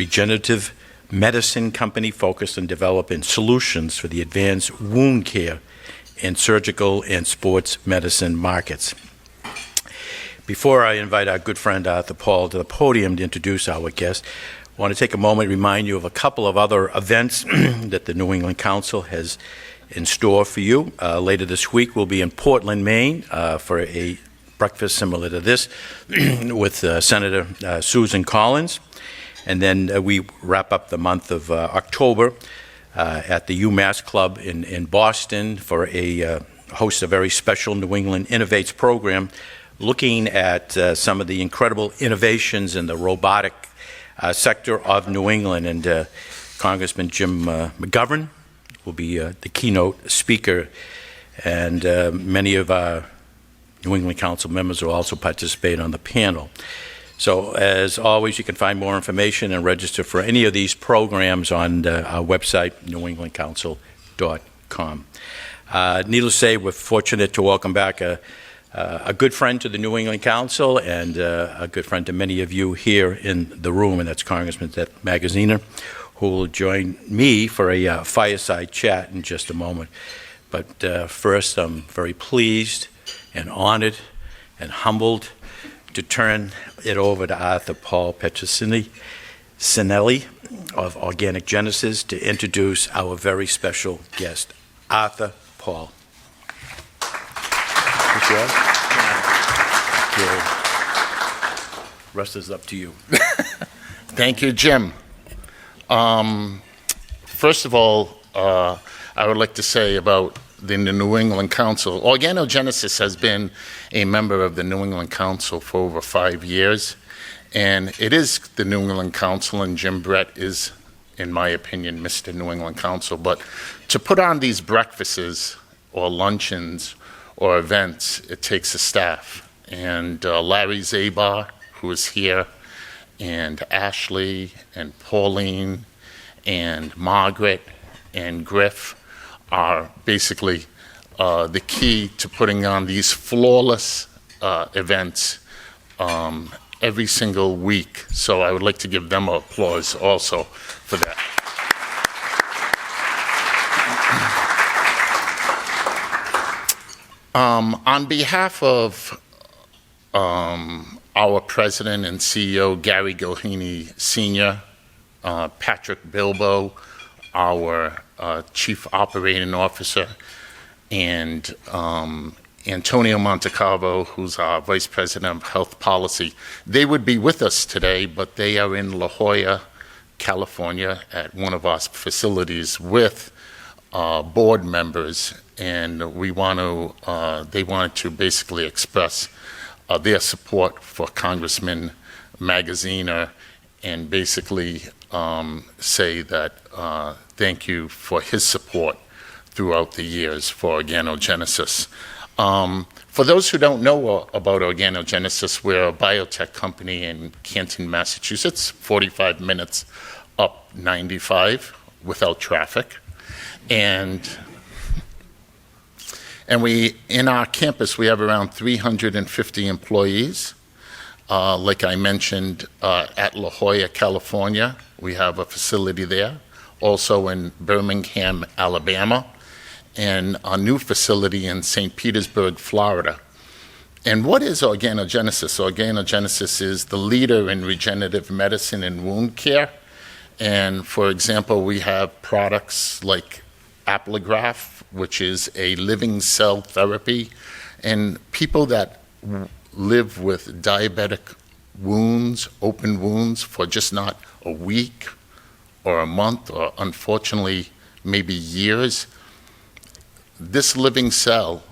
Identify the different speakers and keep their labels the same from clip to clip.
Speaker 1: regenerative medicine company focused on developing solutions for the advanced wound care and surgical and sports medicine markets. Before I invite our good friend Arthur Paul to the podium to introduce our guest, I want to take a moment to remind you of a couple of other events that the New England Council has in store for you. Later this week, we'll be in Portland, Maine, for a breakfast similar to this with Senator Susan Collins. And then we wrap up the month of October at the UMass Club in Boston for host a very special New England Innovates program looking at some of the incredible innovations in the robotic sector of New England. And Congressman Jim McGovern will be the keynote speaker, and many of our New England Council members will also participate on the panel. So, as always, you can find more information and register for any of these programs on our website, newenglandcouncil.com. Needless to say, we're fortunate to welcome back a good friend to the New England Council and a good friend to many of you here in the room, and that's Congressman Seth Magaziner, who will join me for a fireside chat in just a moment. But first, I'm very pleased and honored and humbled to turn it over to Arthur Paul Petrocinelli of Organic Genesis to introduce our very special guest, Arthur Paul. The rest is up to you.
Speaker 2: Thank you, Jim. First of all, I would like to say about the New England Council. Organogenesis has been a member of the New England Council for over 5 years, and it is the New England Council, and Jim Brett is, in my opinion, Mr. New England Council. But to put on these breakfasts or luncheons or events, it takes a staff. And Larry Zabar, who is here, and Ashley and Pauline and Margaret and Griff are basically the key to putting on these flawless events every single week. So I would like to give them applause also for that. On behalf of our president and CEO, Gary Gilheeney Sr., Patrick Bilbo, our Chief Operating Officer, and Antonio Montecalvo, who's our Vice President of Health Policy. They would be with us today, but they are in La Jolla, California, at one of our facilities with board members, and they wanted to basically express their support for Congressman Magaziner and basically say that thank you for his support throughout the years for Organogenesis. For those who don't know about Organogenesis, we're a biotech company in Canton, Massachusetts, 45 minutes up 95 without traffic. And in our campus, we have around 350 employees. Like I mentioned, at La Jolla, California, we have a facility there. Also in Birmingham, Alabama, and a new facility in St. Petersburg, Florida. And what is Organogenesis? Organogenesis is the leader in regenerative medicine and wound care. And for example, we have products like Apligraph, which is a living cell therapy. And people that live with diabetic wounds, open wounds, for just not a week or a month, or unfortunately, maybe years, this living cell,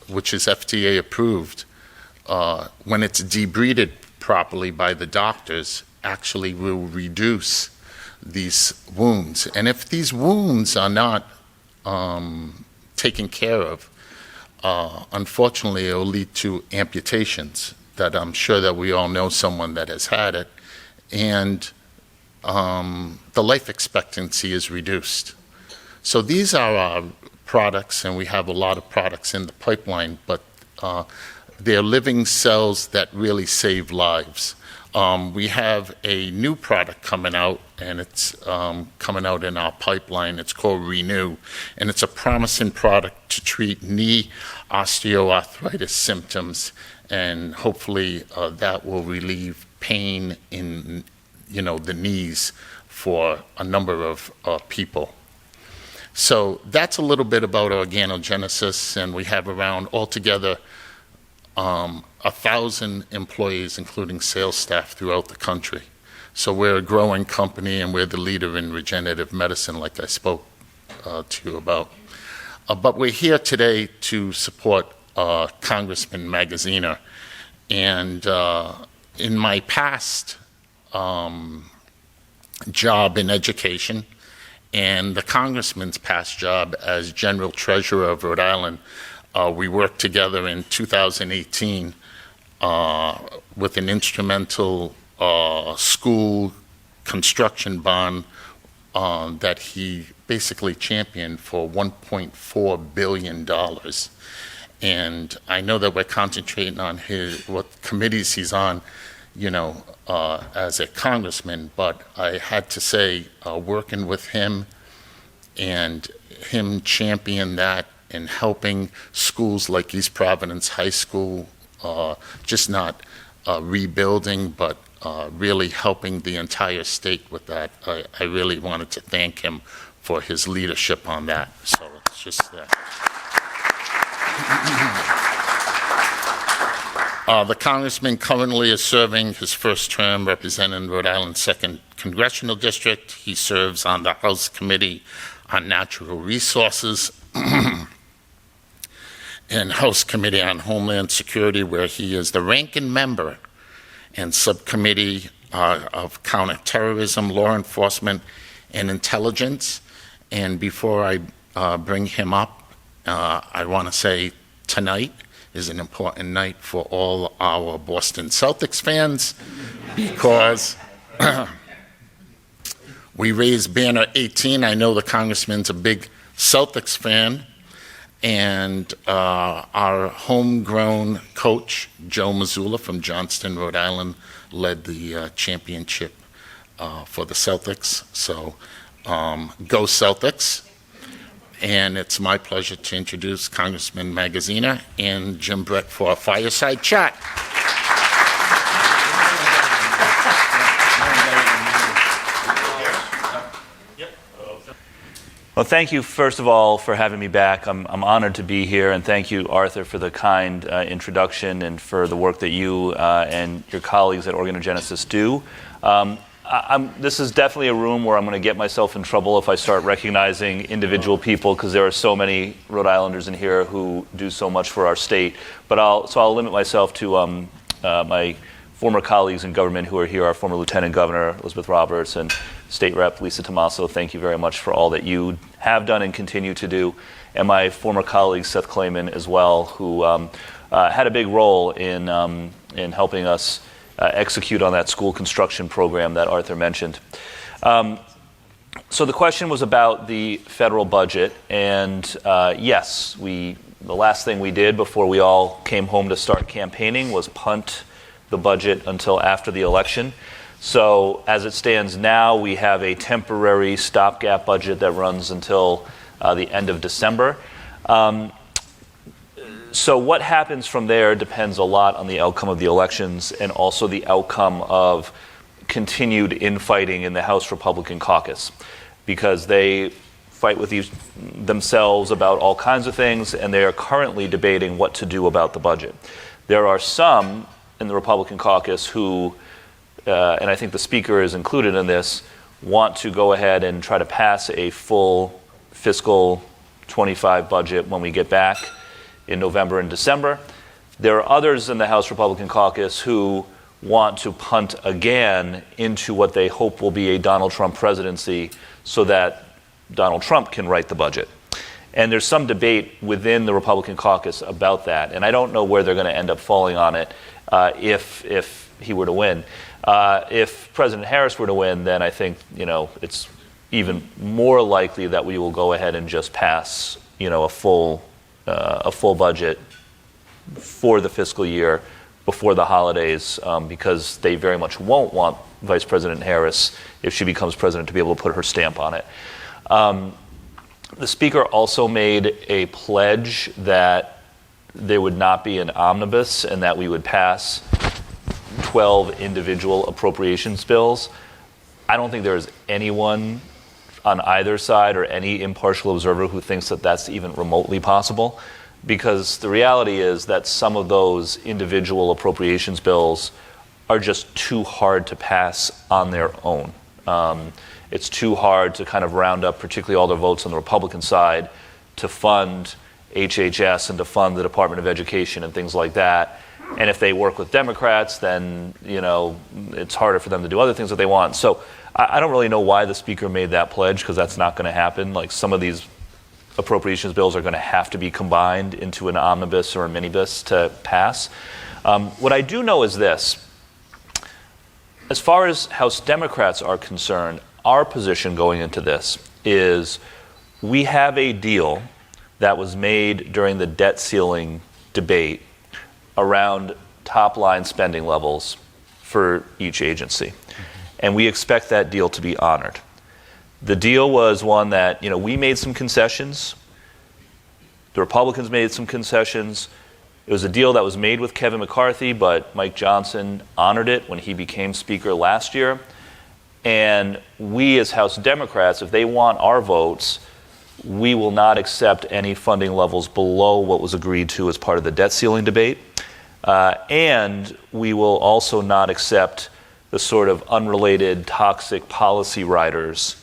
Speaker 2: which is FDA approved, when it's debrided properly by the doctors, actually will reduce these wounds. And if these wounds are not taken care of, unfortunately, it will lead to amputations that I'm sure that we all know someone that has had it. And the life expectancy is reduced. So these are our products, and we have a lot of products in the pipeline, but they're living cells that really save lives. We have a new product coming out, and it's coming out in our pipeline. It's called Renew, and it's a promising product to treat knee osteoarthritis symptoms, and hopefully that will relieve pain in, the knees for a number of people. So that's a little bit about Organogenesis, and we have around altogether 1,000 employees, including sales staff, throughout the country. So we're a growing company, and we're the leader in regenerative medicine, like I spoke to you about. But we're here today to support Congressman Magaziner. And in my past job in education, and the Congressman's past job as General Treasurer of Rhode Island, we worked together in 2018 with an instrumental school construction bond that he basically championed for $1.4 billion. And I know that we're concentrating on what committees he's on, as a congressman, but I had to say, working with him and him champion that and helping schools like East Providence High School, just not rebuilding, but really helping the entire state with that. I really wanted to thank him for his leadership on that. So it's just that. The congressman currently is serving his first term representing Rhode Island's 2nd Congressional District. He serves on the House Committee on Natural Resources and House Committee on Homeland Security, where he is the ranking member, and Subcommittee of Counterterrorism, Law Enforcement, and Intelligence. And before I bring him up, I want to say tonight is an important night for all our Boston Celtics fans, because we raised banner 18. I know the congressman's a big Celtics fan, and our homegrown coach, Joe Mazzulla from Johnston, Rhode Island, led the championship for the Celtics. So go Celtics. And it's my pleasure to introduce Congressman Magaziner and Jim Brett for a fireside chat.
Speaker 3: Well, thank you, first of all, for having me back. I'm honored to be here, and thank you, Arthur, for the kind introduction and for the work that you and your colleagues at Organogenesis do. This is definitely a room where I'm going to get myself in trouble if I start recognizing individual people, because there are so many Rhode Islanders in here who do so much for our state. But I'll limit myself to my former colleagues in government who are here, our former Lieutenant Governor Elizabeth Roberts and State Rep Lisa Tomaso. Thank you very much for all that you have done and continue to do. And my former colleague Seth Klayman as well, who had a big role in helping us execute on that school construction program that Arthur mentioned. So the question was about the federal budget, and yes, the last thing we did before we all came home to start campaigning was punt the budget until after the election. So as it stands now, we have a temporary stopgap budget that runs until the end of December. So what happens from there depends a lot on the outcome of the elections and also the outcome of continued infighting in the House Republican caucus, because they fight with themselves about all kinds of things, and they are currently debating what to do about the budget. There are some in the Republican caucus who, and I think the Speaker is included in this, want to go ahead and try to pass a full fiscal 25 budget when we get back in November and December. There are others in the House Republican caucus who want to punt again into what they hope will be a Donald Trump presidency so that Donald Trump can write the budget. And there's some debate within the Republican caucus about that, and I don't know where they're going to end up falling on it if he were to win. If President Harris were to win, then I think it's even more likely that we will go ahead and just pass a full budget for the fiscal year before the holidays because they very much won't want Vice President Harris, if she becomes president, to be able to put her stamp on it. The Speaker also made a pledge that there would not be an omnibus and that we would pass 12 individual appropriations bills. I don't think there is anyone on either side or any impartial observer who thinks that that's even remotely possible, because the reality is that some of those individual appropriations bills are just too hard to pass on their own. It's too hard to kind of round up particularly all the votes on the Republican side to fund HHS and to fund the Department of Education and things like that. And if they work with Democrats, then, it's harder for them to do other things that they want. So I don't really know why the Speaker made that pledge, because that's not going to happen. Like, some of these appropriations bills are going to have to be combined into an omnibus or a minibus to pass. What I do know is this. As far as House Democrats are concerned, our position going into this is we have a deal that was made during the debt ceiling debate around top-line spending levels for each agency. And we expect that deal to be honored. The deal was one that, we made some concessions. The Republicans made some concessions. It was a deal that was made with Kevin McCarthy, but Mike Johnson honored it when he became Speaker last year. And we as House Democrats, if they want our votes, we will not accept any funding levels below what was agreed to as part of the debt ceiling debate. And we will also not accept the sort of unrelated toxic policy riders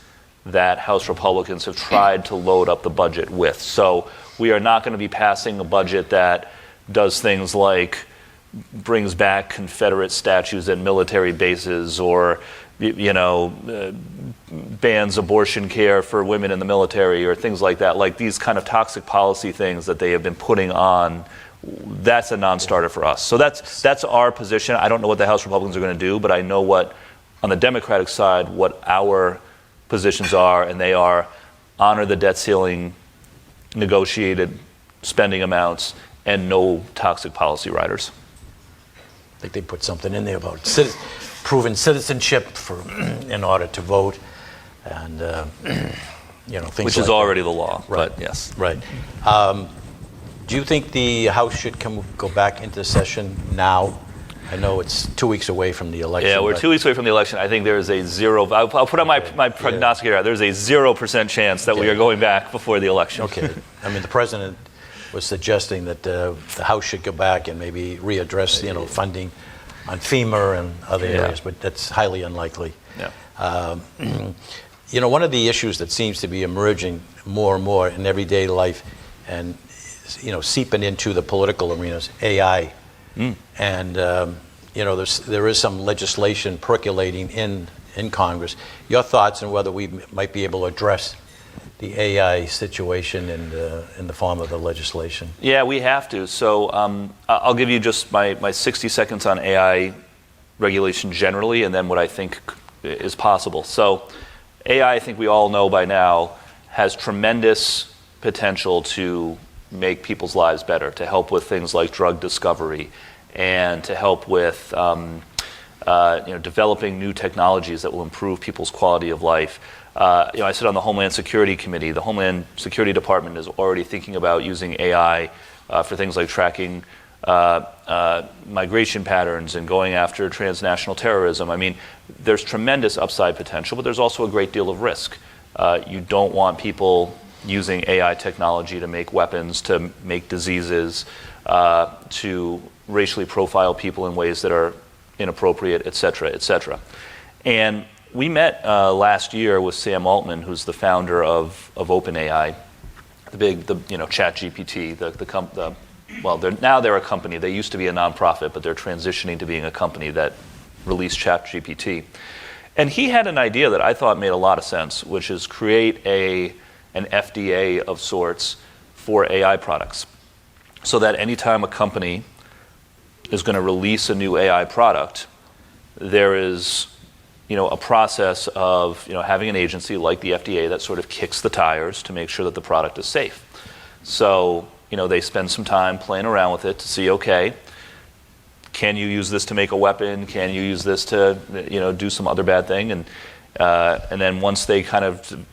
Speaker 3: that House Republicans have tried to load up the budget with. So we are not going to be passing a budget that does things like brings back Confederate statues at military bases, or bans abortion care for women in the military, or things like that. Like, these kind of toxic policy things that they have been putting on, that's a non-starter for us. So that's our position. I don't know what the House Republicans are going to do, but I know what, on the Democratic side, what our positions are, and they are honor the debt ceiling, negotiated spending amounts, and no toxic policy riders.
Speaker 1: I think they put something in there about proven citizenship in order to vote, and things
Speaker 3: which
Speaker 1: like
Speaker 3: is already the law.
Speaker 1: Right.
Speaker 3: But yes.
Speaker 1: Right. Do you think the House should go back into session now? I know it's 2 weeks away from the election.
Speaker 3: Yeah, we're 2 weeks away from the election. I think there is a zero. I'll put on my prognosticator out. There's a 0% chance that we are going back before the election.
Speaker 1: Okay. I mean, the president was suggesting that the House should go back and maybe readdress, funding on FEMA and other areas, but that's highly unlikely.
Speaker 3: Yeah.
Speaker 1: One of the issues that seems to be emerging more and more in everyday life, and seeping into the political arenas, AI. And there is some legislation percolating in Congress. Your thoughts on whether we might be able to address the AI situation in the form of the legislation? Yeah,
Speaker 3: we have to. So I'll give you just my 60 seconds on AI regulation generally, and then what I think is possible. So AI, I think we all know by now, has tremendous potential to make people's lives better, to help with things like drug discovery, and to help with developing new technologies that will improve people's quality of life. I sit on the Homeland Security Committee. The Homeland Security Department is already thinking about using AI for things like tracking migration patterns and going after transnational terrorism. I mean, there's tremendous upside potential, but there's also a great deal of risk. You don't want people using AI technology to make weapons, to make diseases, to racially profile people in ways that are inappropriate, et cetera, et cetera. And we met last year with Sam Altman, who's the founder of OpenAI, ChatGPT. They're a company. They used to be a nonprofit, but they're transitioning to being a company that released ChatGPT. And he had an idea that I thought made a lot of sense, which is create an FDA of sorts for AI products, so that anytime a company is going to release a new AI product, there is a process of having an agency like the FDA that sort of kicks the tires to make sure that the product is safe. So they spend some time playing around with it to see, okay, can you use this to make a weapon? Can you use this to, do some other bad thing? And then once they kind of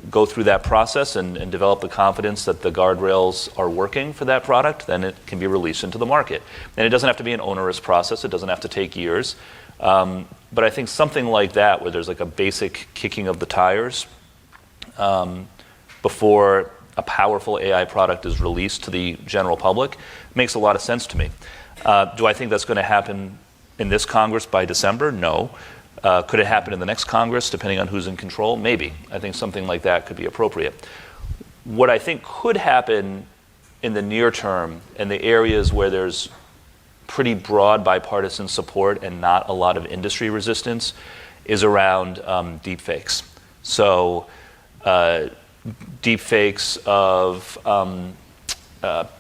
Speaker 3: go through that process and develop the confidence that the guardrails are working for that product, then it can be released into the market. And it doesn't have to be an onerous process. It doesn't have to take years. But I think something like that, where there's like a basic kicking of the tires before a powerful AI product is released to the general public, makes a lot of sense to me. Do I think that's going to happen in this Congress by December? No. Could it happen in the next Congress, depending on who's in control? Maybe. I think something like that could be appropriate. What I think could happen in the near term, in the areas where there's pretty broad bipartisan support and not a lot of industry resistance, is around deepfakes. So deepfakes of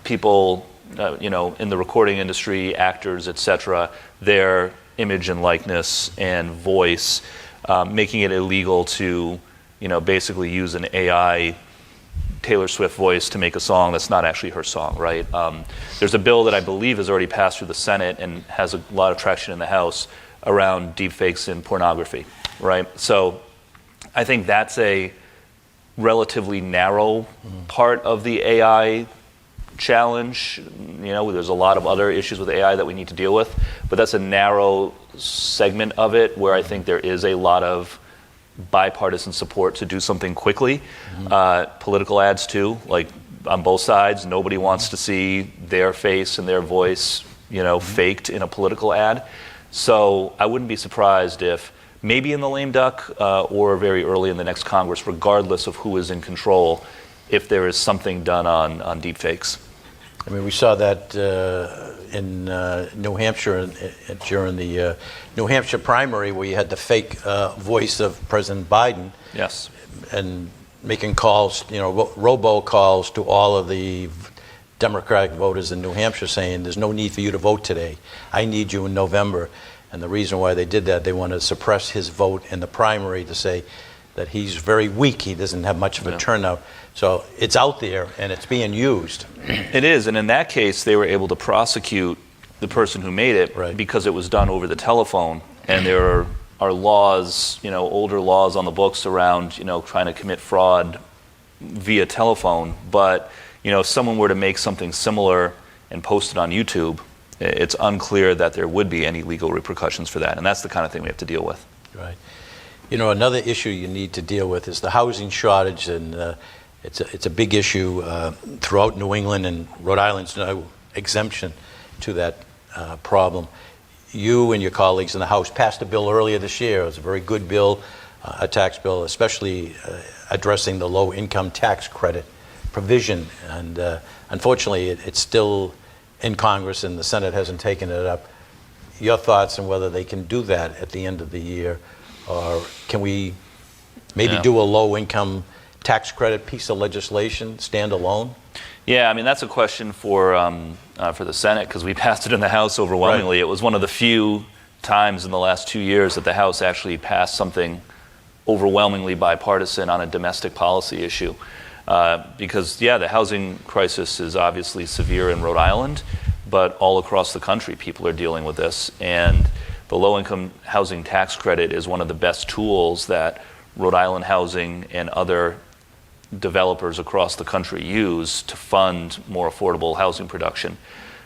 Speaker 3: people, in the recording industry, actors, etc., their image and likeness and voice, making it illegal to, basically use an AI Taylor Swift voice to make a song that's not actually her song, right? There's a bill that I believe has already passed through the Senate and has a lot of traction in the House around deepfakes in pornography, right? So I think that's a relatively narrow part of the AI challenge. There's a lot of other issues with AI that we need to deal with, but that's a narrow segment of it where I think there is a lot of bipartisan support to do something quickly. Political ads too, like on both sides. Nobody wants to see their face and their voice, faked in a political ad. So I wouldn't be surprised if maybe in the lame duck or very early in the next Congress, regardless of who is in control, if there is something done on deepfakes.
Speaker 1: I mean, we saw that in New Hampshire during the New Hampshire primary, where you had the fake voice of President Biden.
Speaker 3: Yes.
Speaker 1: And making calls, robocalls to all of the Democratic voters in New Hampshire saying, there's no need for you to vote today. I need you in November. And the reason why they did that, they wanted to suppress his vote in the primary to say that he's very weak. He doesn't have much of a turnout. So it's out there and it's being used.
Speaker 3: It is. And in that case, they were able to prosecute the person who made it because it was done over the telephone. And there are laws, older laws on the books around, trying to commit fraud via telephone. But, if someone were to make something similar and post it on YouTube, it's unclear that there would be any legal repercussions for that. And that's the kind of thing we have to deal with.
Speaker 1: Right. Another issue you need to deal with is the housing shortage, and it's a big issue throughout New England, and Rhode Island's no exemption to that problem. You and your colleagues in the House passed a bill earlier this year. It was a very good bill, a tax bill, especially addressing the low-income tax credit provision. And unfortunately, it's still in Congress, and the Senate hasn't taken it up. Your thoughts on whether they can do that at the end of the year, or can we maybe do a low-income tax credit piece of legislation stand alone?
Speaker 3: Yeah, I mean, that's a question for the Senate, because we passed it in the House overwhelmingly. Right. It was one of the few times in the last 2 years that the House actually passed something overwhelmingly bipartisan on a domestic policy issue. Because, the housing crisis is obviously severe in Rhode Island, but all across the country people are dealing with this. And the low-income housing tax credit is one of the best tools that Rhode Island Housing and other developers across the country use to fund more affordable housing production.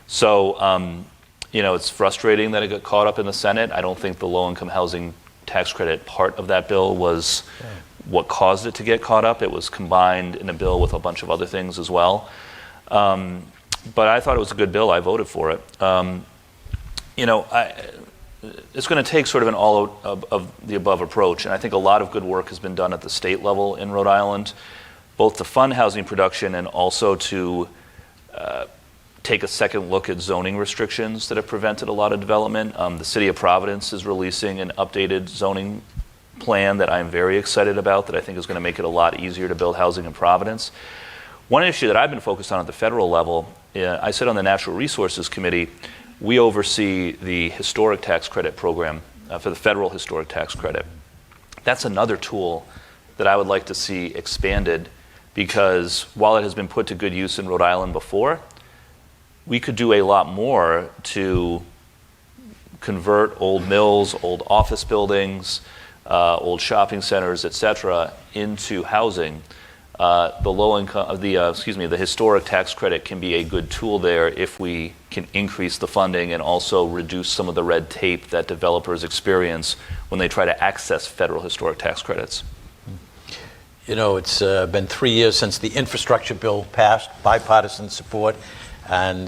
Speaker 3: So, it's frustrating that it got caught up in the Senate. I don't think the low-income housing tax credit part of that bill was what caused it to get caught up. It was combined in a bill with a bunch of other things as well. But I thought it was a good bill. I voted for it. It's going to take sort of an all of the above approach, and I think a lot of good work has been done at the state level in Rhode Island, both to fund housing production and also to take a second look at zoning restrictions that have prevented a lot of development. The City of Providence is releasing an updated zoning plan that I'm very excited about, that I think is going to make it a lot easier to build housing in Providence. One issue that I've been focused on at the federal level, I sit on the Natural Resources Committee. We oversee the historic tax credit program for the federal historic tax credit. That's another tool that I would like to see expanded, because while it has been put to good use in Rhode Island before, we could do a lot more to convert old mills, old office buildings, old shopping centers, etc., into housing, the low income, the historic tax credit can be a good tool there if we can increase the funding and also reduce some of the red tape that developers experience when they try to access federal historic tax credits.
Speaker 1: You know, it's been 3 years since the infrastructure bill passed, bipartisan support, and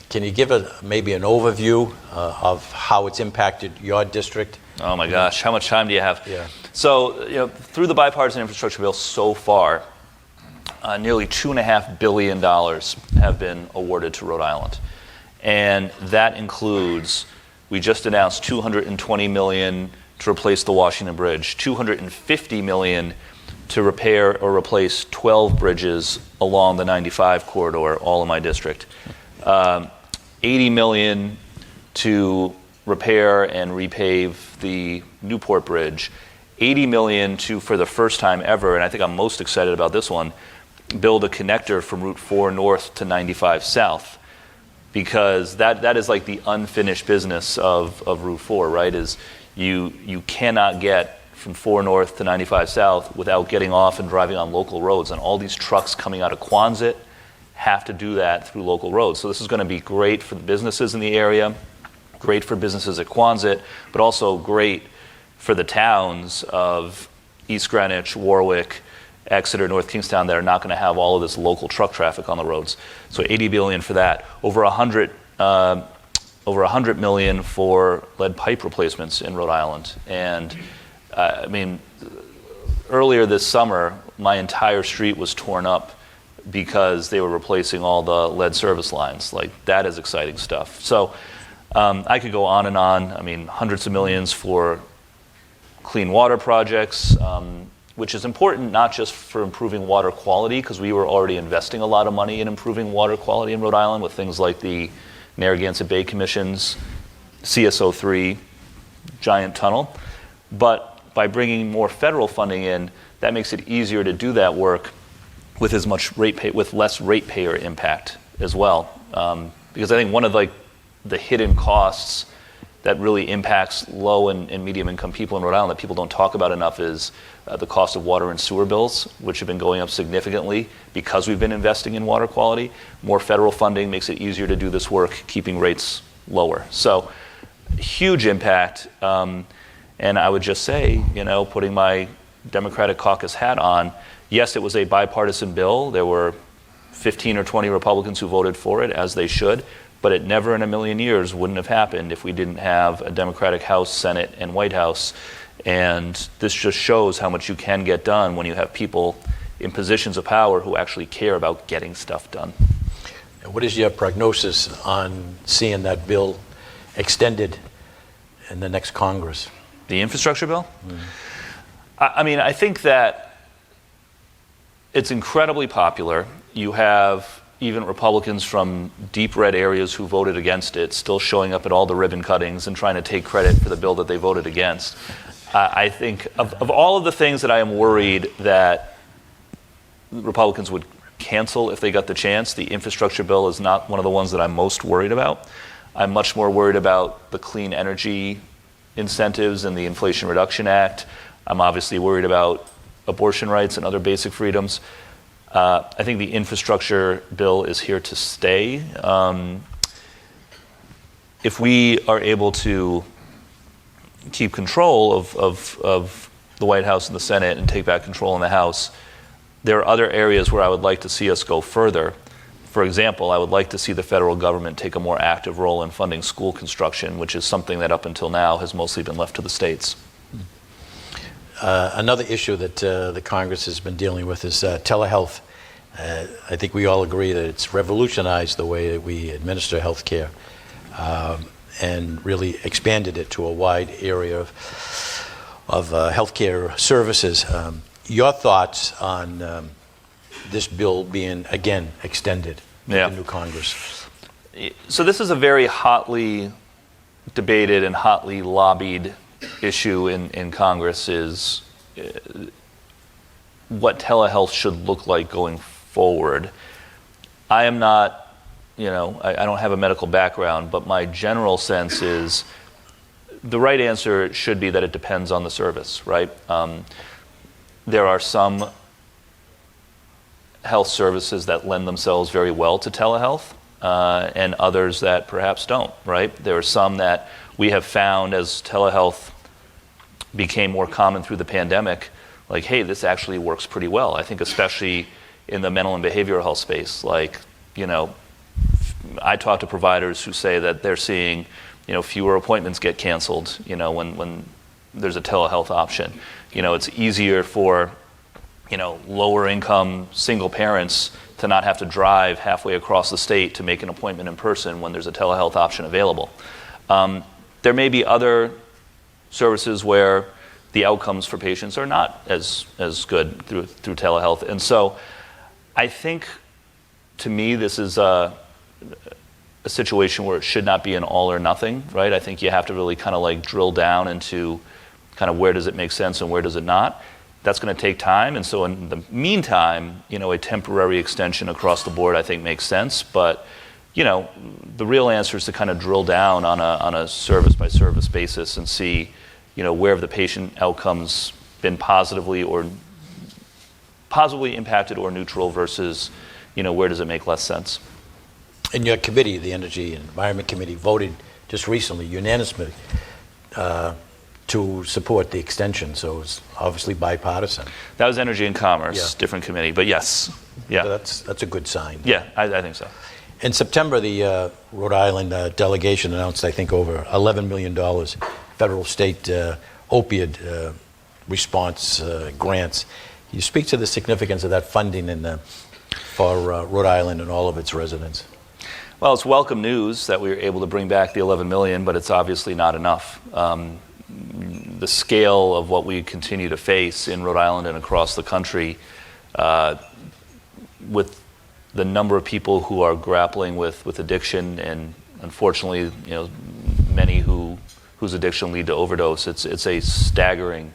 Speaker 1: can you give maybe an overview of how it's impacted your district?
Speaker 3: Oh my gosh, how much time do you have?
Speaker 1: Yeah.
Speaker 3: So, through the bipartisan infrastructure bill so far, nearly $2.5 billion have been awarded to Rhode Island. And that includes, we just announced $220 million to replace the Washington Bridge, $250 million to repair or replace 12 bridges along the 95 corridor, all in my district. $80 million to repair and repave the Newport Bridge. $80 million to, for the first time ever, and I think I'm most excited about this one, build a connector from Route 4 North to 95 South. Because that is like the unfinished business of Route 4, right? Is you cannot get from 4 North to 95 South without getting off and driving on local roads. And all these trucks coming out of Quonset have to do that through local roads. So this is going to be great for the businesses in the area, great for businesses at Quonset, but also great for the towns of East Greenwich, Warwick, Exeter, North Kingstown that are not going to have all of this local truck traffic on the roads. So $80 billion for that. Over $100 million for lead pipe replacements in Rhode Island. And earlier this summer, my entire street was torn up because they were replacing all the lead service lines. Like, that is exciting stuff. So I could go on and on. Hundreds of millions for clean water projects, which is important not just for improving water quality, because we were already investing a lot of money in improving water quality in Rhode Island with things like the Narragansett Bay Commission's CSO3 giant tunnel. But by bringing more federal funding in, that makes it easier to do that work with with less ratepayer impact as well. Because I think one of the hidden costs that really impacts low and medium income people in Rhode Island that people don't talk about enough is the cost of water and sewer bills, which have been going up significantly because we've been investing in water quality. More federal funding makes it easier to do this work, keeping rates lower. So huge impact. And I would just say, putting my Democratic caucus hat on, yes, it was a bipartisan bill. There were 15 or 20 Republicans who voted for it, as they should. But it never in a million years wouldn't have happened if we didn't have a Democratic House, Senate, and White House. And this just shows how much you can get done when you have people in positions of power who actually care about getting stuff done.
Speaker 1: What is your prognosis on seeing that bill extended in the next Congress?
Speaker 3: The infrastructure bill? I think that it's incredibly popular. You have even Republicans from deep red areas who voted against it still showing up at all the ribbon cuttings and trying to take credit for the bill that they voted against. I think of all of the things that I am worried that Republicans would cancel if they got the chance, the infrastructure bill is not one of the ones that I'm most worried about. I'm much more worried about the clean energy incentives and the Inflation Reduction Act. I'm obviously worried about abortion rights and other basic freedoms. I think the infrastructure bill is here to stay. If we are able to keep control of the White House and the Senate and take back control in the House, there are other areas where I would like to see us go further. For example, I would like to see the federal government take a more active role in funding school construction, which is something that up until now has mostly been left to the states.
Speaker 1: Another issue that the Congress has been dealing with is telehealth. I think we all agree that it's revolutionized the way that we administer health care and really expanded it to a wide area of healthcare services. Your thoughts on this bill being, again, extended to the new Congress?
Speaker 3: So this is a very hotly debated and hotly lobbied issue in Congress, is what telehealth should look like going forward. I am not I don't have a medical background, but my general sense is the right answer should be that it depends on the service, right? There are some health services that lend themselves very well to telehealth, and others that perhaps don't, right? There are some that we have found as telehealth became more common through the pandemic, like, hey, this actually works pretty well. I think especially in the mental and behavioral health space, like, I talk to providers who say that they're seeing, fewer appointments get canceled, when there's a telehealth option. It's easier for, lower income single parents to not have to drive halfway across the state to make an appointment in person when there's a telehealth option available. There may be other services where the outcomes for patients are not as good through telehealth. And so I think, to me, this is a situation where it should not be an all or nothing, right? I think you have to really kind of drill down into kind of where does it make sense and where does it not. That's going to take time, and so in the meantime, a temporary extension across the board I think makes sense. But the real answer is to kind of drill down on a service by service basis and see, where have the patient outcomes been positively impacted or neutral versus, where does it make less sense.
Speaker 1: And your committee, the Energy and Environment Committee, voted just recently unanimously to support the extension, so it's obviously bipartisan.
Speaker 3: That was Energy and Commerce,
Speaker 1: Yeah.
Speaker 3: Different committee, but yes. Yeah.
Speaker 1: So that's a good sign.
Speaker 3: Yeah, I think so.
Speaker 1: In September, the Rhode Island delegation announced, I think, over $11 million federal state opioid response grants. Can you speak to the significance of that funding for Rhode Island and all of its residents?
Speaker 3: Well, it's welcome news that we were able to bring back the $11 million, but it's obviously not enough. The scale of what we continue to face in Rhode Island and across the country, with the number of people who are grappling with addiction, and unfortunately, many whose addiction lead to overdose, it's a staggering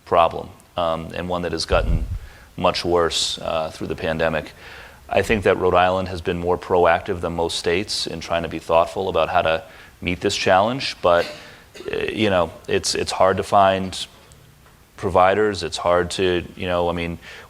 Speaker 3: problem, and one that has gotten much worse through the pandemic. I think that Rhode Island has been more proactive than most states in trying to be thoughtful about how to meet this challenge, but it's hard to find providers. It's hard to,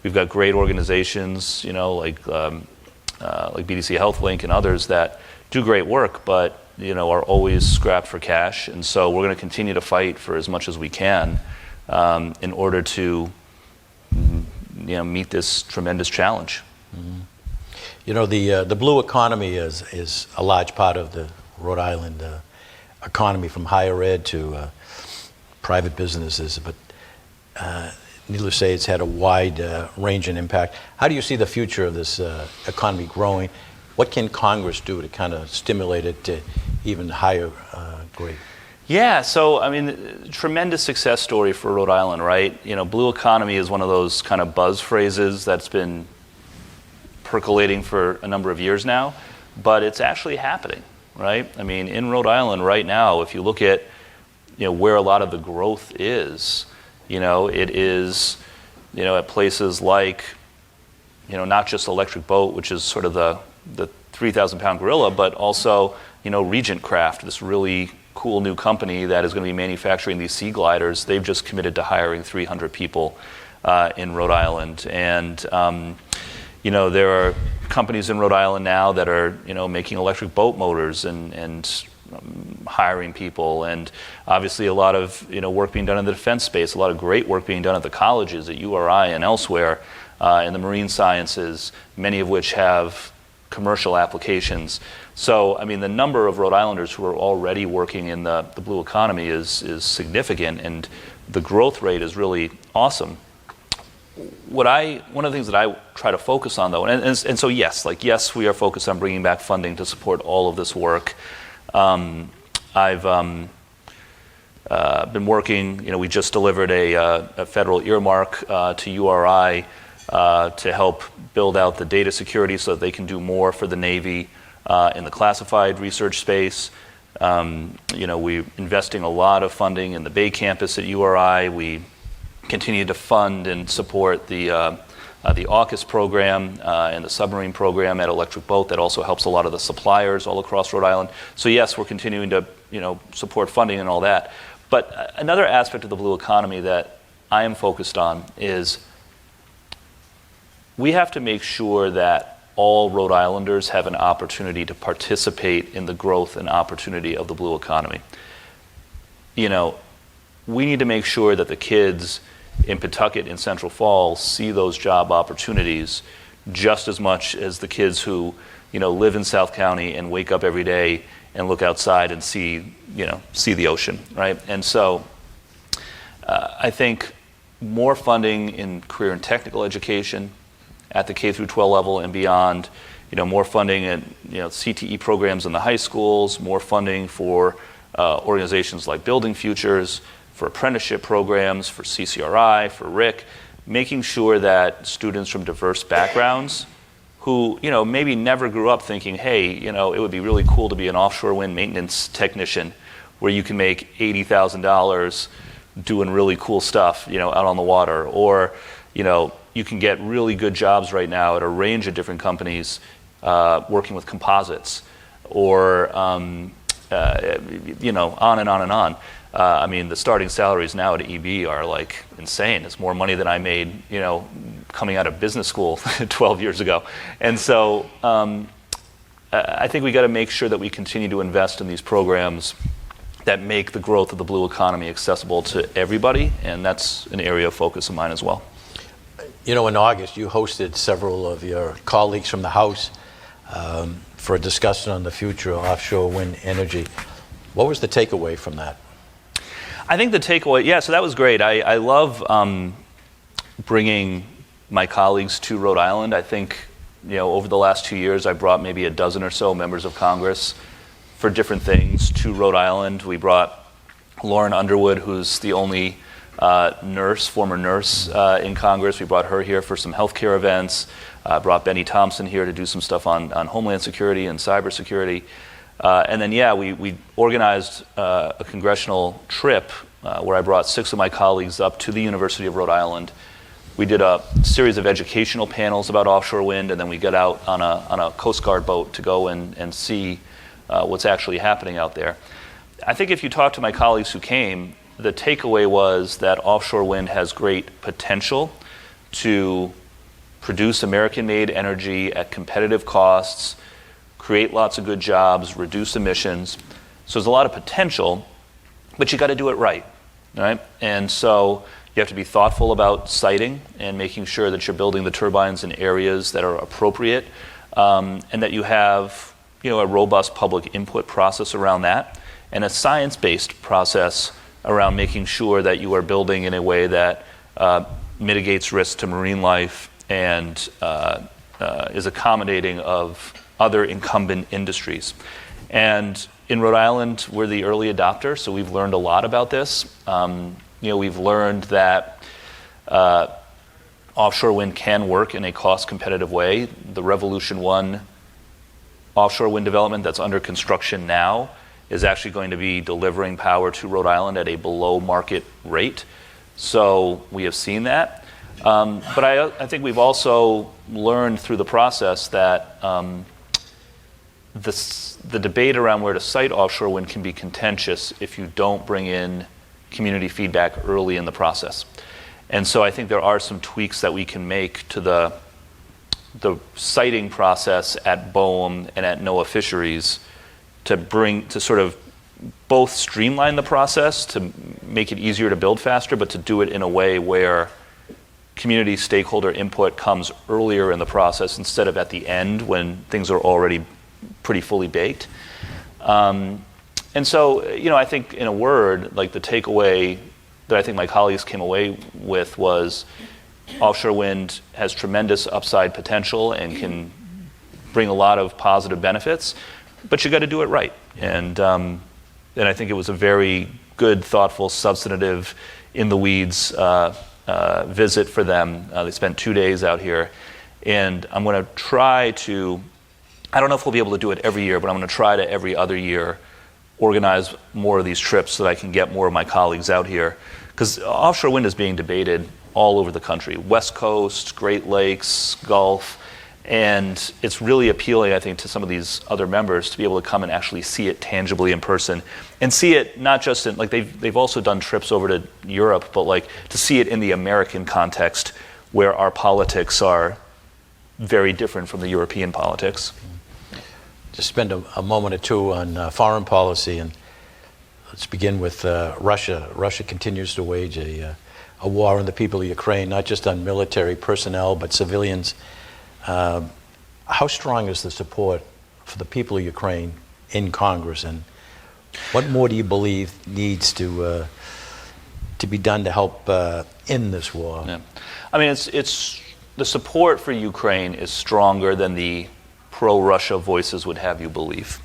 Speaker 3: we've got great organizations, like BDC HealthLink and others that do great work, but are always strapped for cash. And so we're going to continue to fight for as much as we can in order to, meet this tremendous challenge.
Speaker 1: Mm-hmm. The blue economy is a large part of the Rhode Island economy, from higher ed to private businesses, but needless to say, it's had a wide range and impact. How do you see the future of this economy growing? What can Congress do to kind of stimulate it to even higher grade?
Speaker 3: Yeah, so tremendous success story for Rhode Island, right? Blue economy is one of those kind of buzz phrases that's been percolating for a number of years now, but it's actually happening, right? In Rhode Island right now, if you look at where a lot of the growth is, it is at places like not just Electric Boat, which is sort of the 3,000-pound gorilla, but also Regent Craft, this really cool new company that is going to be manufacturing these sea gliders. They've just committed to hiring 300 people in Rhode Island, and there are companies in Rhode Island now that are making electric boat motors and hiring people, and obviously a lot of work being done in the defense space, a lot of great work being done at the colleges, at URI and elsewhere, in the marine sciences, many of which have commercial applications. So the number of Rhode Islanders who are already working in the blue economy is significant, and the growth rate is really awesome. One of the things that I try to focus on, though, and so yes, we are focused on bringing back funding to support all of this work. I've been working, we just delivered a federal earmark to URI to help build out the data security so that they can do more for the Navy in the classified research space. We're investing a lot of funding in the Bay campus at URI. We continue to fund and support the the AUKUS program and the submarine program at Electric Boat that also helps a lot of the suppliers all across Rhode Island. So yes, we're continuing to support funding and all that. But another aspect of the blue economy that I am focused on is we have to make sure that all Rhode Islanders have an opportunity to participate in the growth and opportunity of the blue economy. We need to make sure that the kids in Pawtucket and Central Falls see those job opportunities just as much as the kids who, live in South County and wake up every day and look outside and see the ocean, right? And so I think more funding in career and technical education at the K through 12 level and beyond, more funding in CTE programs in the high schools, more funding for organizations like Building Futures, for apprenticeship programs, for CCRI, for RIC, making sure that students from diverse backgrounds who, maybe never grew up thinking, hey, it would be really cool to be an offshore wind maintenance technician where you can make $80,000 doing really cool stuff, out on the water, or, you can get really good jobs right now at a range of different companies working with composites, or, on and on and on. The starting salaries now at EB are like insane. It's more money than I made, coming out of business school 12 years ago. And so I think we got to make sure that we continue to invest in these programs that make the growth of the blue economy accessible to everybody, and that's an area of focus of mine as well.
Speaker 1: In August, you hosted several of your colleagues from the House for a discussion on the future of offshore wind energy. What was the takeaway from that?
Speaker 3: I think the takeaway, so that was great. I love bringing my colleagues to Rhode Island. I think, over the last 2 years, I brought maybe a dozen or so members of Congress for different things to Rhode Island. We brought Lauren Underwood, who's the only former nurse in Congress. We brought her here for some healthcare events. Brought Benny Thompson here to do some stuff on Homeland Security and cybersecurity. And then, we organized a congressional trip where I brought 6 of my colleagues up to the University of Rhode Island. We did a series of educational panels about offshore wind, and then we got out on a Coast Guard boat to go and see what's actually happening out there. I think if you talk to my colleagues who came, the takeaway was that offshore wind has great potential to produce American-made energy at competitive costs, create lots of good jobs, reduce emissions. So there's a lot of potential, but you got to do it right? And so you have to be thoughtful about siting and making sure that you're building the turbines in areas that are appropriate, and that you have a robust public input process around that, and a science-based process around making sure that you are building in a way that mitigates risk to marine life and is accommodating of other incumbent industries. And in Rhode Island, we're the early adopter, so we've learned a lot about this. We've learned that offshore wind can work in a cost-competitive way. The Revolution 1 offshore wind development that's under construction now is actually going to be delivering power to Rhode Island at a below-market rate. So we have seen that. But I think we've also learned through the process that the debate around where to site offshore wind can be contentious if you don't bring in community feedback early in the process. And so I think there are some tweaks that we can make to the siting process at BOEM and at NOAA Fisheries to sort of both streamline the process to make it easier to build faster, but to do it in a way where community stakeholder input comes earlier in the process instead of at the end when things are already pretty fully baked. And so, I think in a word, like the takeaway that I think my colleagues came away with was offshore wind has tremendous upside potential and can bring a lot of positive benefits, but you got to do it right. And I think it was a very good, thoughtful, substantive, in the weeds visit for them. They spent 2 days out here, and I'm going to try to, I don't know if we'll be able to do it every year, but I'm going to try to every other year organize more of these trips so that I can get more of my colleagues out here, because offshore wind is being debated all over the country, West Coast, Great Lakes, Gulf, and it's really appealing, I think, to some of these other members to be able to come and actually see it tangibly in person, and see it not just in, like, they've also done trips over to Europe, but like to see it in the American context where our politics are very different from the European politics.
Speaker 1: Just spend a moment or two on foreign policy, and let's begin with Russia. Russia continues to wage a war on the people of Ukraine, not just on military personnel, but civilians. How strong is the support for the people of Ukraine in Congress, and what more do you believe needs to be done to help end this war?
Speaker 3: Yeah. I mean, it's the support for Ukraine is stronger than the pro-Russia voices would have you believe.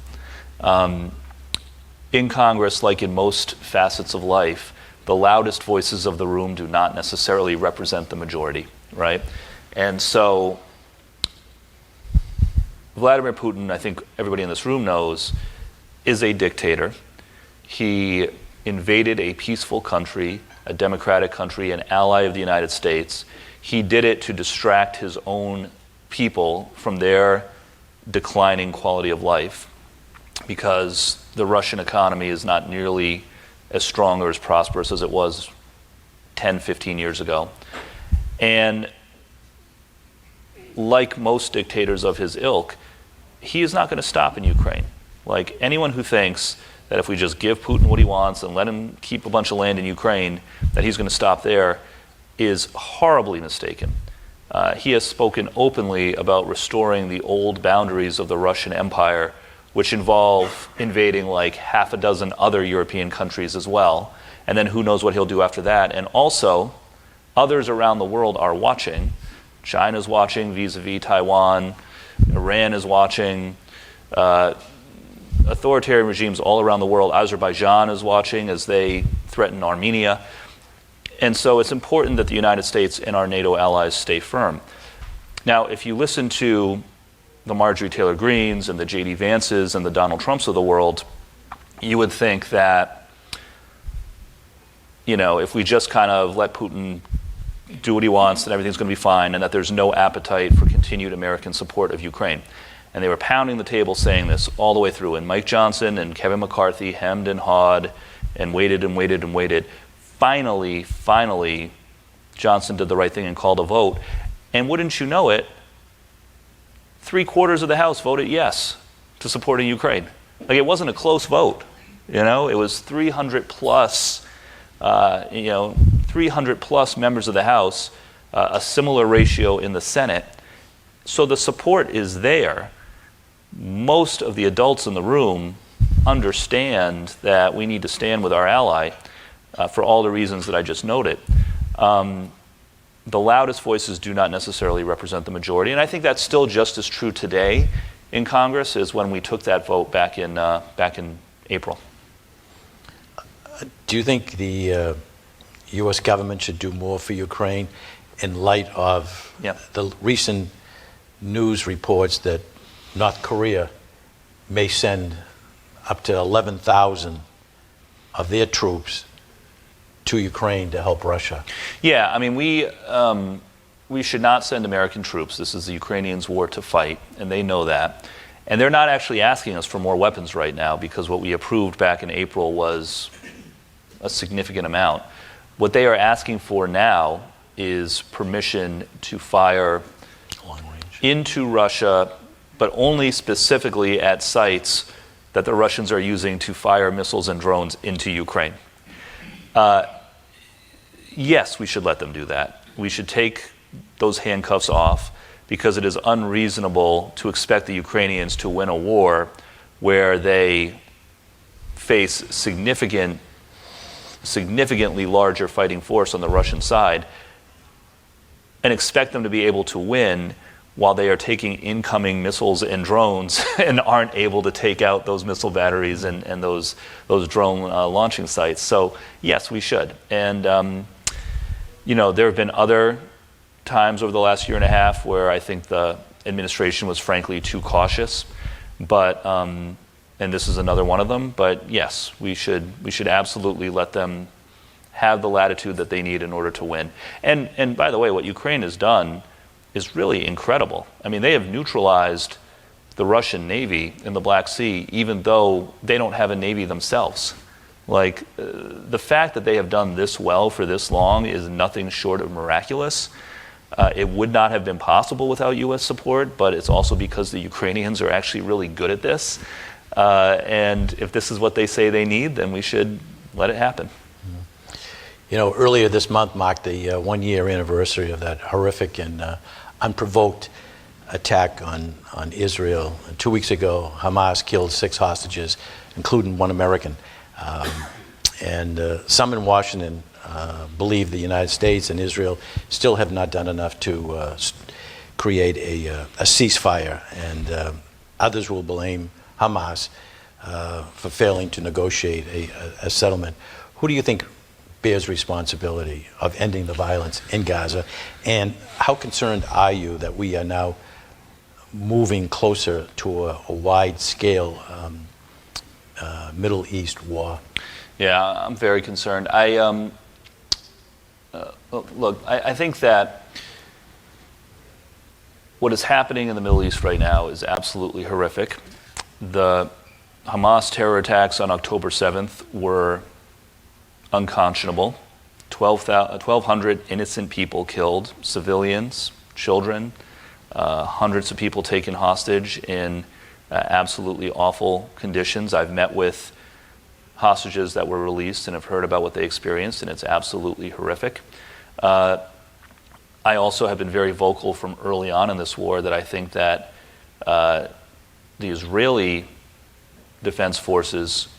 Speaker 3: In Congress, like in most facets of life, the loudest voices of the room do not necessarily represent the majority, right? And so Vladimir Putin, I think everybody in this room knows, is a dictator. He invaded a peaceful country, a democratic country, an ally of the United States. He did it to distract his own people from their declining quality of life, because the Russian economy is not nearly as strong or as prosperous as it was 10, 15 years ago. And like most dictators of his ilk, he is not going to stop in Ukraine. Like, anyone who thinks that if we just give Putin what he wants and let him keep a bunch of land in Ukraine, that he's going to stop there, is horribly mistaken. He has spoken openly about restoring the old boundaries of the Russian Empire, which involve invading like half a dozen other European countries as well. And then who knows what he'll do after that. And also, others around the world are watching. China's watching vis-a-vis Taiwan. Iran is watching. Authoritarian regimes all around the world. Azerbaijan is watching as they threaten Armenia. And so it's important that the United States and our NATO allies stay firm. Now, if you listen to the Marjorie Taylor Greens and the J.D. Vances and the Donald Trumps of the world, you would think that, you know, if we just kind of let Putin do what he wants, then everything's going to be fine, and that there's no appetite for continued American support of Ukraine. And they were pounding the table saying this all the way through. And Mike Johnson and Kevin McCarthy hemmed and hawed and waited and waited and waited. Finally, Johnson did the right thing and called a vote. And wouldn't you know it, 3/4 of the House voted yes to supporting Ukraine. Like, it wasn't a close vote. You know, it was 300 plus 300 plus members of the House, a similar ratio in the Senate. So the support is there. Most of the adults in the room understand that we need to stand with our ally for all the reasons that I just noted. The loudest voices do not necessarily represent the majority, and I think that's still just as true today in Congress as when we took that vote back in April.
Speaker 1: Do you think the U.S. government should do more for Ukraine in light of the recent news reports that North Korea may send up to 11,000 of their troops to Ukraine to help Russia?
Speaker 3: Yeah, I mean, we should not send American troops. This is the Ukrainians' war to fight, and they know that. And they're not actually asking us for more weapons right now, because what we approved back in April was a significant amount. What they are asking for now is permission to fire into Russia, but only specifically at sites that the Russians are using to fire missiles and drones into Ukraine. Yes, we should let them do that. We should take those handcuffs off, because it is unreasonable to expect the Ukrainians to win a war where they face significantly larger fighting force on the Russian side, and expect them to be able to win while they are taking incoming missiles and drones and aren't able to take out those missile batteries and those drone launching sites. So yes, we should. And there have been other times over the last year and a half where I think the administration was frankly too cautious, but and this is another one of them. But yes, we should absolutely let them have the latitude that they need in order to win. And by the way, what Ukraine has done is really incredible. I mean, they have neutralized the Russian Navy in the Black Sea, even though they don't have a navy themselves. Like, the fact that they have done this well for this long is nothing short of miraculous. It would not have been possible without U.S. support, but it's also because the Ukrainians are actually really good at this. And if this is what they say they need, then we should let it happen.
Speaker 1: You know, earlier this month marked the 1-year anniversary of that horrific and unprovoked attack on Israel. 2 weeks ago, Hamas killed 6 hostages, including 1 American. And some in Washington believe the United States and Israel still have not done enough to create a ceasefire, and others will blame Hamas for failing to negotiate a settlement. Who do you think bears responsibility of ending the violence in Gaza, and how concerned are you that we are now moving closer to a wide-scale Middle East war?
Speaker 3: Yeah, I'm very concerned. I think that what is happening in the Middle East right now is absolutely horrific. The Hamas terror attacks on October 7th were unconscionable. 1,200 innocent people killed, civilians, children, hundreds of people taken hostage in absolutely awful conditions. I've met with hostages that were released and have heard about what they experienced, and it's absolutely horrific. I also have been very vocal from early on in this war that I think that the Israeli Defense Forces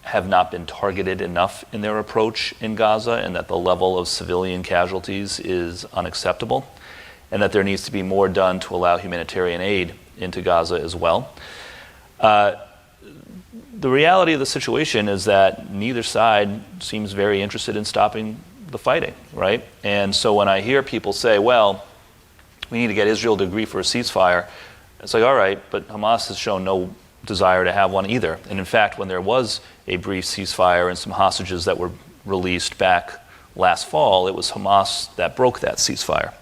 Speaker 3: have not been targeted enough in their approach in Gaza, and that the level of civilian casualties is unacceptable, and that there needs to be more done to allow humanitarian aid into Gaza as well. The reality of the situation is that neither side seems very interested in stopping the fighting, right? And so when I hear people say, well, we need to get Israel to agree for a ceasefire, it's like, all right, but Hamas has shown no desire to have one either. And in fact, when there was a brief ceasefire and some hostages that were released back last fall, it was Hamas that broke that ceasefire.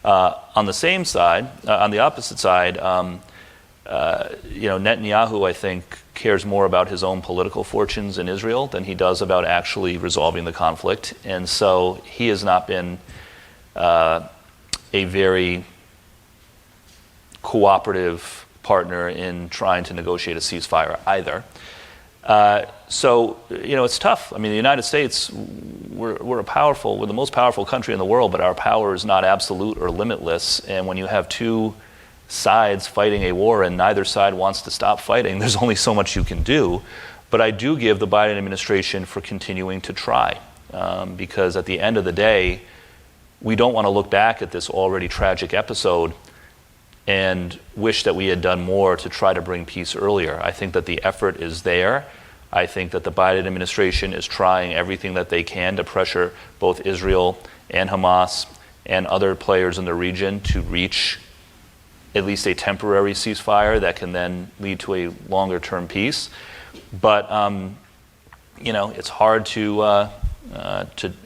Speaker 3: On the same side, on the opposite side, Netanyahu, I think, cares more about his own political fortunes in Israel than he does about actually resolving the conflict. And so he has not been a very cooperative partner in trying to negotiate a ceasefire either. So it's tough. I mean, the United States, we're the most powerful country in the world, but our power is not absolute or limitless. And when you have two sides fighting a war and neither side wants to stop fighting, there's only so much you can do. But I do give the Biden administration for continuing to try, because at the end of the day, we don't want to look back at this already tragic episode and wish that we had done more to try to bring peace earlier. I think that the effort is there. I think that the Biden administration is trying everything that they can to pressure both Israel and Hamas and other players in the region to reach at least a temporary ceasefire that can then lead to a longer-term peace. But it's hard to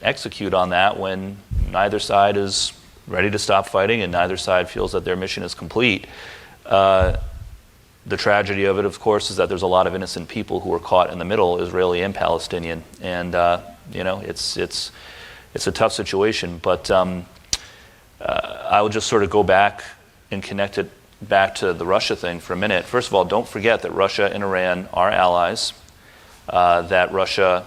Speaker 3: execute on that when neither side is ready to stop fighting and neither side feels that their mission is complete. The tragedy of it, of course, is that there's a lot of innocent people who are caught in the middle, Israeli and Palestinian, and it's a tough situation. But I will just sort of go back and connect it back to the Russia thing for a minute. First of all, don't forget that Russia and Iran are allies, that Vladimir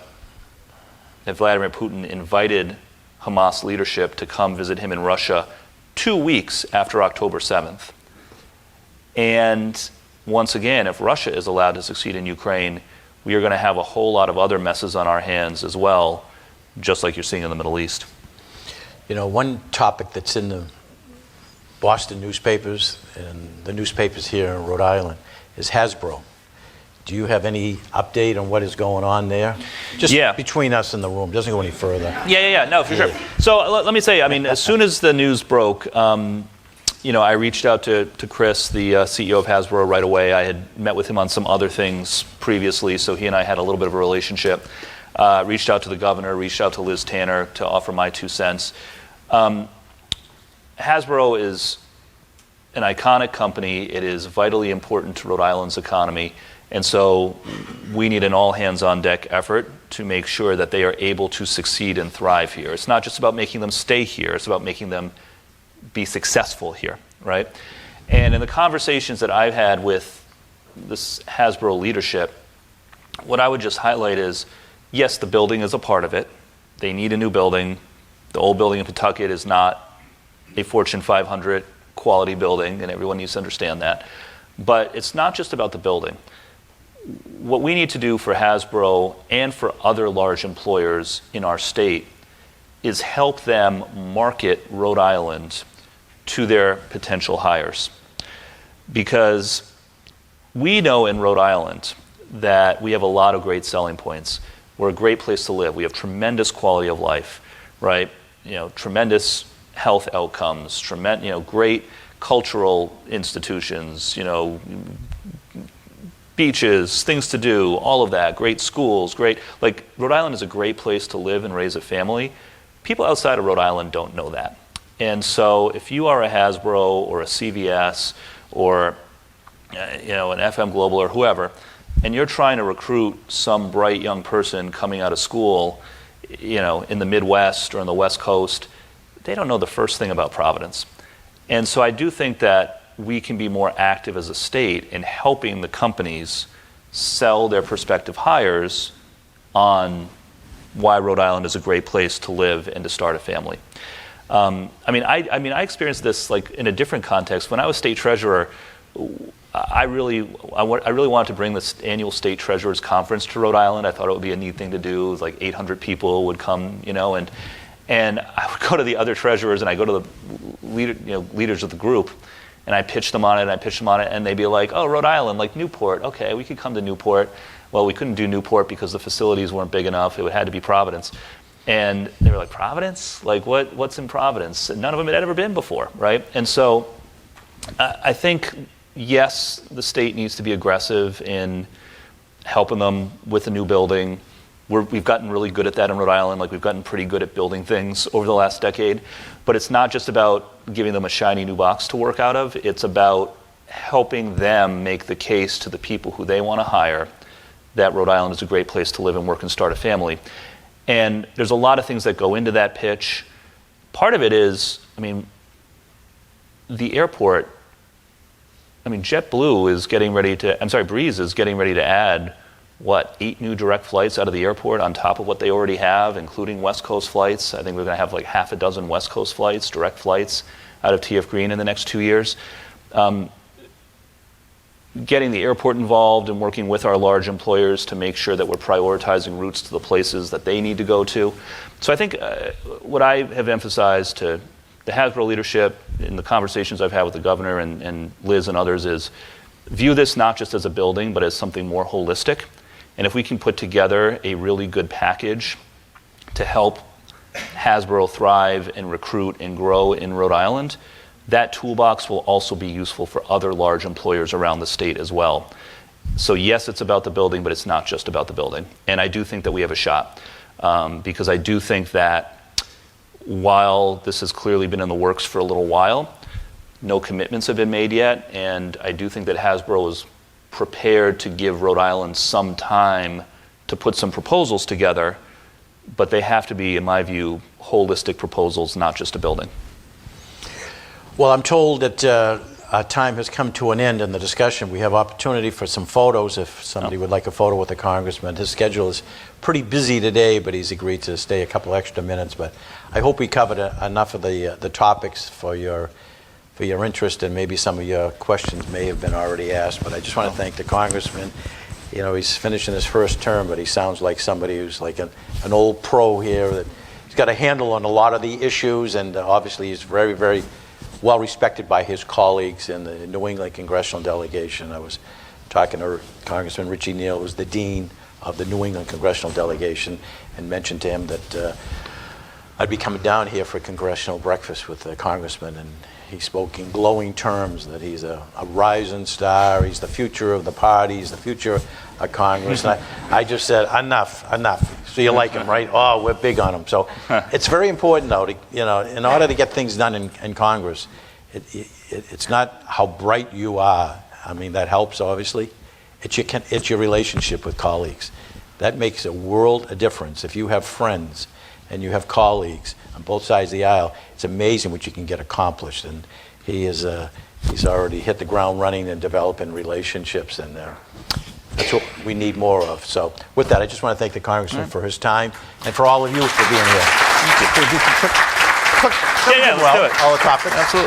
Speaker 3: Putin invited Hamas leadership to come visit him in Russia 2 weeks after October 7th. And once again, if Russia is allowed to succeed in Ukraine, we are going to have a whole lot of other messes on our hands as well, just like you're seeing in the Middle East.
Speaker 1: You know, one topic that's in the Boston newspapers and the newspapers here in Rhode Island is Hasbro. Do you have any update on what is going on there? Just between us in the room. Doesn't go any further.
Speaker 3: Yeah. No, for sure. So let me say, I mean, as soon as the news broke, I reached out to Chris, the CEO of Hasbro, right away. I had met with him on some other things previously, so he and I had a little bit of a relationship. reached out to the governor, reached out to Liz Tanner to offer my 2 cents. Hasbro is an iconic company. It is vitally important to Rhode Island's economy. And so we need an all-hands-on-deck effort to make sure that they are able to succeed and thrive here. It's not just about making them stay here. It's about making them be successful here, right? And in the conversations that I've had with this Hasbro leadership, what I would just highlight is, yes, the building is a part of it. They need a new building. The old building in Pawtucket is not a Fortune 500 quality building, and everyone needs to understand that. But it's not just about the building. What we need to do for Hasbro and for other large employers in our state is help them market Rhode Island to their potential hires. Because we know in Rhode Island that we have a lot of great selling points. We're a great place to live. We have tremendous quality of life, right? Tremendous health outcomes, great cultural institutions, beaches, things to do, all of that, great schools, Rhode Island is a great place to live and raise a family. People outside of Rhode Island don't know that. And so if you are a Hasbro or a CVS or an FM Global or whoever, and you're trying to recruit some bright young person coming out of school, in the Midwest or on the West Coast, they don't know the first thing about Providence. And so I do think that we can be more active as a state in helping the companies sell their prospective hires on why Rhode Island is a great place to live and to start a family. I experienced this in a different context. When I was state treasurer, I really wanted to bring this annual state treasurers conference to Rhode Island. I thought it would be a neat thing to do. It was 800 people would come, and I would go to the other treasurers and I go to the leaders of the group, and I pitched them on it, and they'd be like, "Oh, Rhode Island, Newport. Okay, we could come to Newport." Well, we couldn't do Newport because the facilities weren't big enough. It had to be Providence. And they were like, "Providence? What's in Providence?" And none of them had ever been before, right? And so I think, yes, the state needs to be aggressive in helping them with a new building. We've gotten really good at that in Rhode Island. We've gotten pretty good at building things over the last decade. But it's not just about giving them a shiny new box to work out of. It's about helping them make the case to the people who they want to hire that Rhode Island is a great place to live and work and start a family. And there's a lot of things that go into that pitch. Part of it is, the airport, JetBlue is getting ready to, Breeze is getting ready to add 8 new direct flights out of the airport on top of what they already have, including West Coast flights. I think we're going to have half a dozen West Coast flights, direct flights out of TF Green in the next 2 years. Getting the airport involved and working with our large employers to make sure that we're prioritizing routes to the places that they need to go to. So I think what I have emphasized to the Hasbro leadership in the conversations I've had with the governor and Liz and others is view this not just as a building, but as something more holistic. And if we can put together a really good package to help Hasbro thrive and recruit and grow in Rhode Island, that toolbox will also be useful for other large employers around the state as well. So yes, it's about the building, but it's not just about the building. And I do think that we have a shot, because I do think that while this has clearly been in the works for a little while, no commitments have been made yet, and I do think that Hasbro is prepared to give Rhode Island some time to put some proposals together, but they have to be, in my view, holistic proposals, not just a building.
Speaker 1: Well, I'm told that our time has come to an end in the discussion. We have opportunity for some photos if somebody would like a photo with the congressman. His schedule is pretty busy today, but he's agreed to stay a couple extra minutes. But I hope we covered enough of the topics for your interest, and maybe some of your questions may have been already asked. But I just want to thank the congressman. He's finishing his first term, but he sounds like somebody who's like an old pro here. That he's got a handle on a lot of the issues, and obviously he's very, very well respected by his colleagues in the New England congressional delegation. I was talking to Congressman Richie Neal, who's the dean of the New England congressional delegation, and mentioned to him that I'd be coming down here for a congressional breakfast with the congressman, and He spoke in glowing terms that he's a rising star, he's the future of the party, he's the future of Congress. And I just said, enough. So you like him, right? Oh, we're big on him. So it's very important, though, to, in order to get things done in Congress, it's not how bright you are. I mean, that helps, obviously. It's your relationship with colleagues. That makes a world of difference. If you have friends and you have colleagues on both sides of the aisle, it's amazing what you can get accomplished. And he's already hit the ground running and developing relationships, and that's what we need more of. So with that, I just want to thank the Congressman for his time and for all of you for being here.
Speaker 3: Yeah, let's do it.
Speaker 1: All the topics.
Speaker 3: Absolutely.